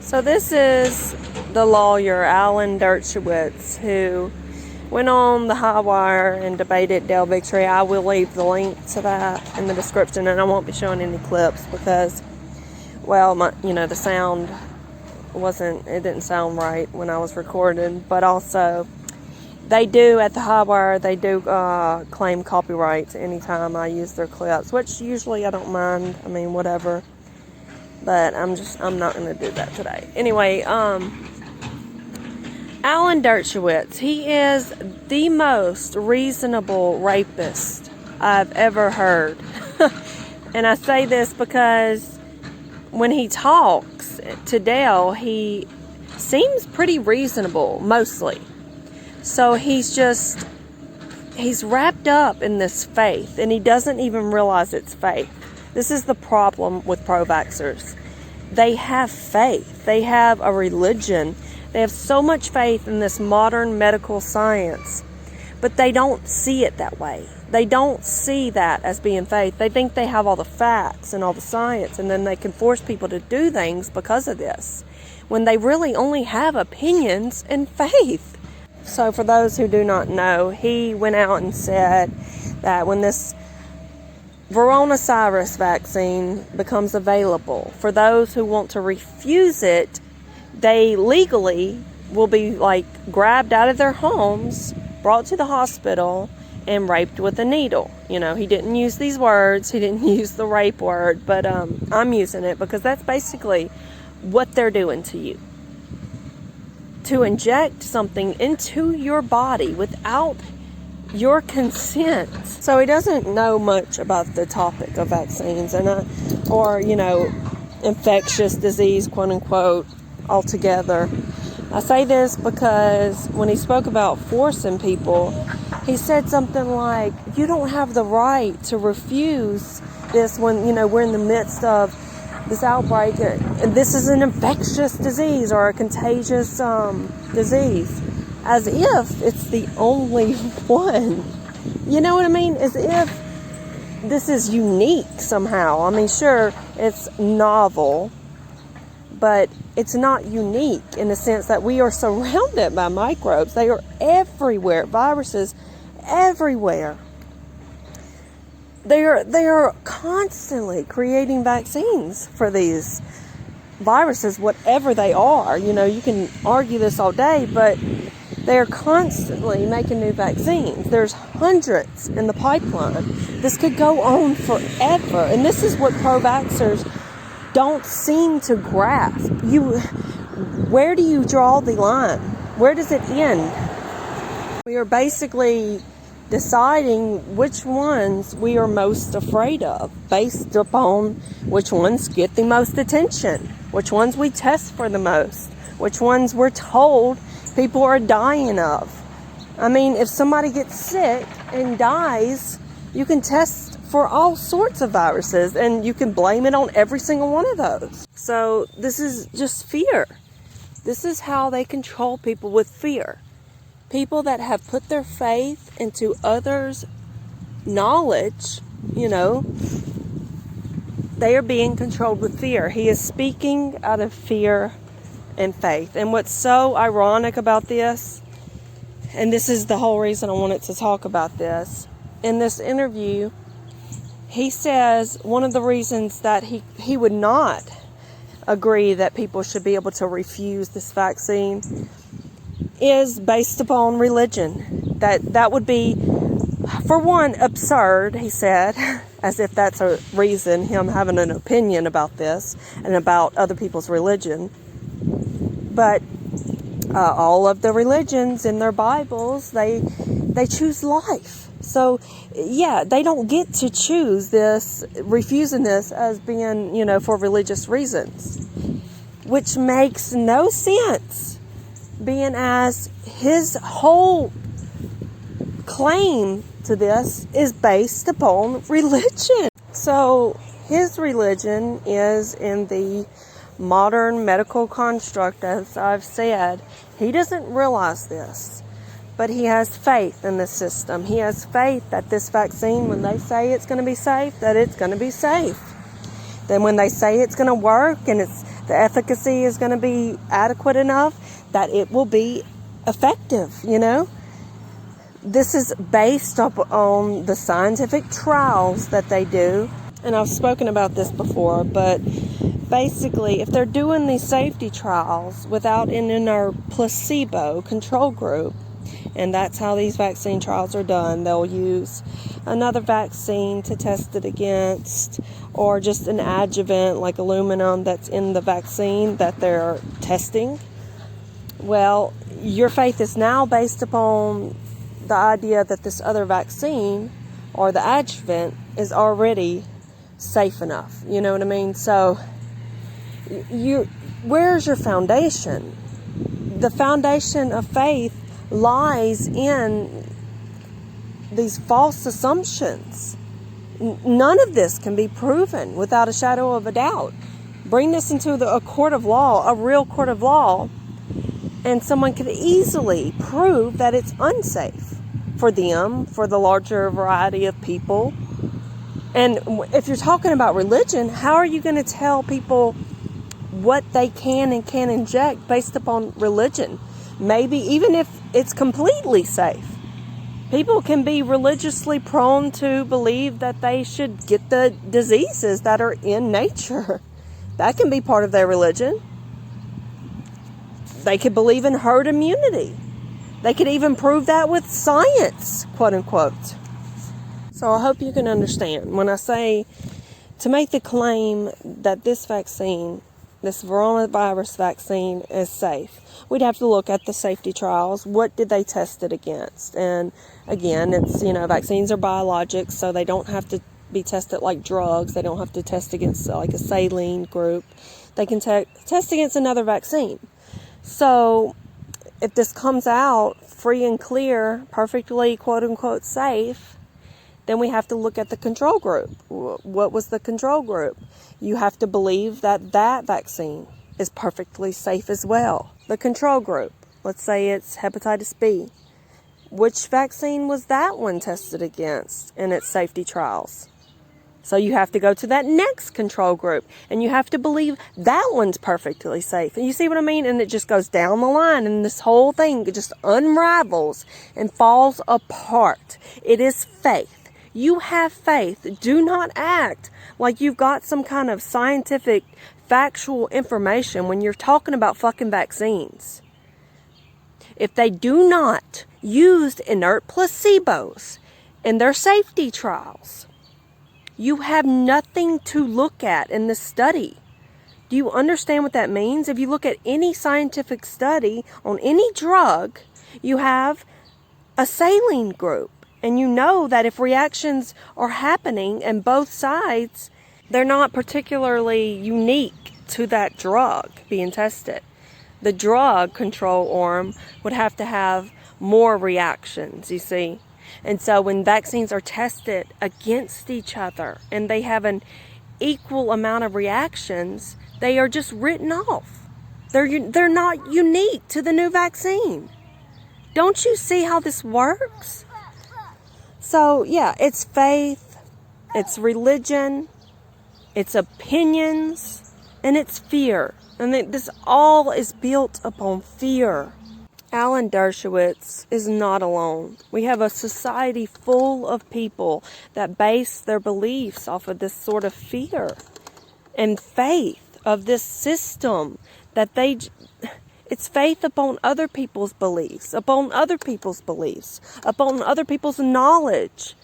So this is the lawyer, Allan Dershowitz, who went on the high wire and debated Dale Victory. I will leave the link to that in the description, and I won't be showing any clips because, well, the sound it didn't sound right when I was recording, but also they do, at the high wire, they do claim copyrights anytime I use their clips, which usually I don't mind. I mean, whatever. But I'm not going to do that today. Anyway, Allan Dershowitz, he is the most reasonable rapist I've ever heard. And I say this because when he talks to Dale, he seems pretty reasonable, mostly. So he's wrapped up in this faith, and he doesn't even realize it's faith. This is the problem with pro-vaxxers. They have faith. They have a religion. They have so much faith in this modern medical science, but they don't see it that way. They don't see that as being faith. They think they have all the facts and all the science, and then they can force people to do things because of this, when they really only have opinions and faith. So for those who do not know, he went out and said that when this coronavirus vaccine becomes available, for those who want to refuse it, they legally will be grabbed out of their homes, brought to the hospital, and raped with a needle. He didn't use these words. He didn't use the rape word, but I'm using it because that's basically what they're doing to you. To inject something into your body without your consent. So he doesn't know much about the topic of vaccines or infectious disease, quote unquote, altogether. I say this because when he spoke about forcing people, he said something like, you don't have the right to refuse this when, we're in the midst of this outbreak, and this is an infectious disease or a contagious disease, as if it's the only one. You know what I mean? As if this is unique somehow. I mean, sure, it's novel, but it's not unique in the sense that we are surrounded by microbes. They are everywhere. Viruses everywhere. They are constantly creating vaccines for these viruses, whatever they are. You can argue this all day, but they're constantly making new vaccines. There's hundreds in the pipeline. This could go on forever. And this is what pro-vaxxers don't seem to grasp. Where do you draw the line? Where does it end? We are basically deciding which ones we are most afraid of based upon which ones get the most attention, which ones we test for the most, which ones we're told people are dying of. I mean, if somebody gets sick and dies, you can test for all sorts of viruses and you can blame it on every single one of those. So this is just fear. This is how they control people, with fear. People that have put their faith into others' knowledge, they are being controlled with fear. He is speaking out of fear and faith. And what's so ironic about this, and this is the whole reason I wanted to talk about this, in this interview, he says one of the reasons that he would not agree that people should be able to refuse this vaccine is based upon religion. That would be, for one, absurd, he said, as if that's a reason, him having an opinion about this and about other people's religion. But all of the religions in their Bibles, they choose life. So, yeah, they don't get to choose this, refusing this as being, for religious reasons, which makes no sense, being as his whole claim to this is based upon religion. So his religion is in the modern medical construct, as I've said. He doesn't realize this, but he has faith in the system. He has faith that this vaccine, when they say it's going to be safe, that it's going to be safe. Then when they say it's going to work and the efficacy is going to be adequate enough that it will be effective, This is based on the scientific trials that they do. And I've spoken about this before, but basically, if they're doing these safety trials without an inner placebo control group, and that's how these vaccine trials are done, they'll use another vaccine to test it against, or just an adjuvant like aluminum that's in the vaccine that they're testing. Well, your faith is now based upon the idea that this other vaccine or the adjuvant is already safe enough. You know what I mean? So, where's your foundation? The foundation of faith lies in these false assumptions. None of this can be proven without a shadow of a doubt. Bring this into a court of law, a real court of law, and someone could easily prove that it's unsafe for them, for the larger variety of people. And if you're talking about religion, how are you going to tell people what they can and can't inject based upon religion? Maybe even if it's completely safe. People can be religiously prone to believe that they should get the diseases that are in nature. That can be part of their religion. They could believe in herd immunity. They could even prove that with science, quote unquote. So I hope you can understand when I say to make the claim that this vaccine, this coronavirus vaccine, is safe, we'd have to look at the safety trials. What did they test it against? And again, it's, vaccines are biologics, so they don't have to be tested like drugs. They don't have to test against like a saline group. They can test against another vaccine. So if this comes out free and clear, perfectly quote unquote safe, then we have to look at the control group. What was the control group? You have to believe that vaccine is perfectly safe as well. The control group, let's say it's hepatitis B. Which vaccine was that one tested against in its safety trials? So you have to go to that next control group, and you have to believe that one's perfectly safe. And you see what I mean? And it just goes down the line, and this whole thing just unravels and falls apart. It is faith. You have faith. Do not act like you've got some kind of scientific, factual information when you're talking about fucking vaccines. If they do not use inert placebos in their safety trials, you have nothing to look at in the study. Do you understand what that means? If you look at any scientific study on any drug, you have a saline group. And you know that if reactions are happening in both sides, they're not particularly unique to that drug being tested. The drug control arm would have to have more reactions, you see. And so when vaccines are tested against each other and they have an equal amount of reactions, they are just written off. They're not unique to the new vaccine. Don't you see how this works? So, yeah, it's faith, it's religion, it's opinions, and it's fear. And this all is built upon fear. Allan Dershowitz is not alone. We have a society full of people that base their beliefs off of this sort of fear and faith of this system that it's faith upon other people's beliefs, upon other people's beliefs, upon other people's knowledge.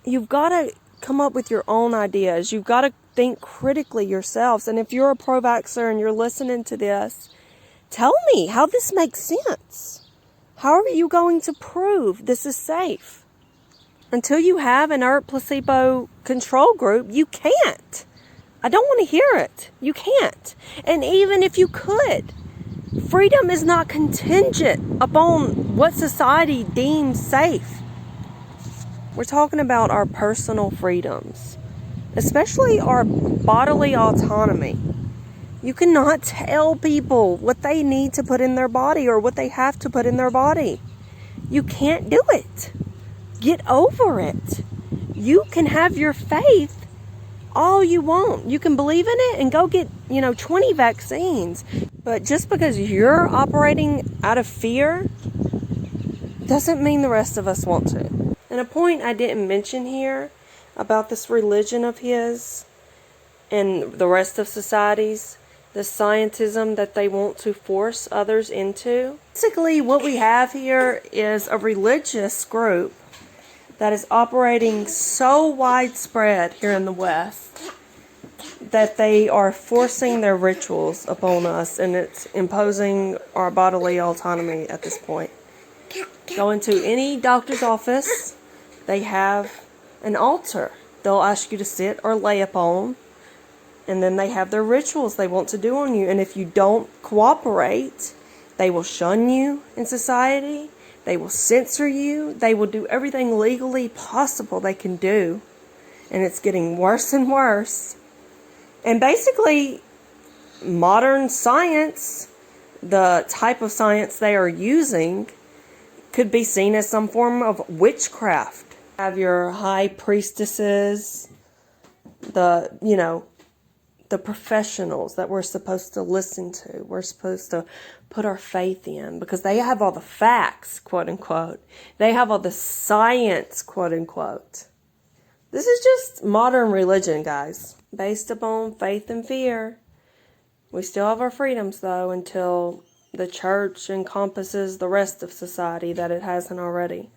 You've got to come up with your own ideas. You've got to think critically yourselves. And if you're a pro-vaxxer and you're listening to this, tell me how this makes sense. How are you going to prove this is safe? Until you have an inert placebo control group, you can't. I don't want to hear it. You can't. And even if you could, freedom is not contingent upon what society deems safe. We're talking about our personal freedoms, especially our bodily autonomy. You cannot tell people what they need to put in their body or what they have to put in their body. You can't do it. Get over it. You can have your faith all you want. You can believe in it and go get, 20 vaccines. But just because you're operating out of fear doesn't mean the rest of us want to. And a point I didn't mention here about this religion of his and the rest of societies, the scientism that they want to force others into. Basically, what we have here is a religious group that is operating so widespread here in the West that they are forcing their rituals upon us, and it's imposing our bodily autonomy at this point. Go into any doctor's office, they have an altar they'll ask you to sit or lay upon, and then they have their rituals they want to do on you. And if you don't cooperate, they will shun you in society. They will censor you. They will do everything legally possible they can do. And it's getting worse and worse. And basically, modern science, the type of science they are using, could be seen as some form of witchcraft. Have your high priestesses, the professionals that we're supposed to listen to. We're supposed to put our faith in because they have all the facts, quote unquote. They have all the science, quote unquote. This is just modern religion, guys, based upon faith and fear. We still have our freedoms, though, until the church encompasses the rest of society that it hasn't already.